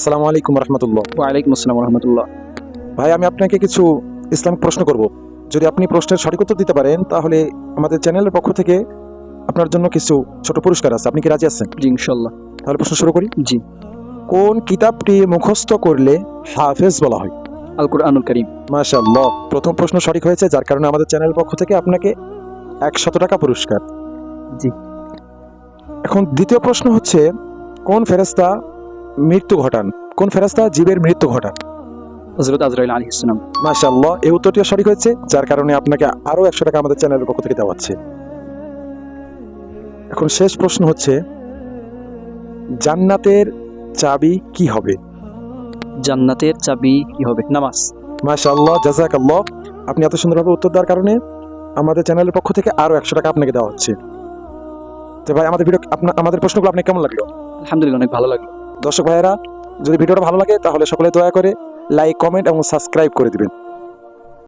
আসসালামু আলাইকুম রহমতুল্লাহ। ওয়ালাইকুম আসসালাম রহমতুল্লাহ। ভাই, আমি আপনাকে কিছু ইসলামিক প্রশ্ন করব। যদি আপনি প্রশ্নের সঠিক উত্তর দিতে পারেন তাহলে আমাদের চ্যানেলের পক্ষ থেকে আপনার জন্য কিছু ছোট পুরস্কার আছে। আপনি কি রাজি আছেন? জি ইনশাল্লাহ। তাহলে প্রশ্ন শুরু করি। জি। কোন কিতাবটি মুখস্থ করলে হাফেজ বলা হয়? আল কুরআনুল কারীম। মাশাআল্লাহ, প্রথম প্রশ্ন সঠিক হয়েছে, যার কারণে আমাদের চ্যানেলের পক্ষ থেকে আপনাকে 100 টাকা পুরস্কার। জি। এখন দ্বিতীয় প্রশ্ন হচ্ছে, কোন ফেরেশতা মৃত্যু ঘটান? কোন ফেরেশতা জীবের মৃত্যু ঘটান? হযরত আজরাইল আলাইহিস সালাম। মাশাআল্লাহ, এই উত্তরটিও সঠিক হয়েছে, যার কারণে আপনাকে আরো 100 টাকা আমাদের চ্যানেলের পক্ষ থেকে দেওয়া হচ্ছে। এখন শেষ প্রশ্ন হচ্ছে, জান্নাতের চাবি কি হবে? জান্নাতের চাবি কি হবে? নামাজ। মাশাআল্লাহ, জাযাকাল্লাহ। আপনি এত সুন্দরভাবে উত্তর দেওয়ার কারণে আমাদের চ্যানেলের পক্ষ থেকে আরো 100 টাকা আপনাকে দেওয়া হচ্ছে। তো ভাই, আমাদের প্রশ্নগুলো আপনাকে কেমন লাগলো? আলহামদুলিল্লাহ, অনেক ভালো লাগলো। দর্শক ভাইয়েরা, যদি ভিডিওটা ভালো লাগে তাহলে সকলে দয়া করে লাইক, কমেন্ট এবং সাবস্ক্রাইব করে দিবেন।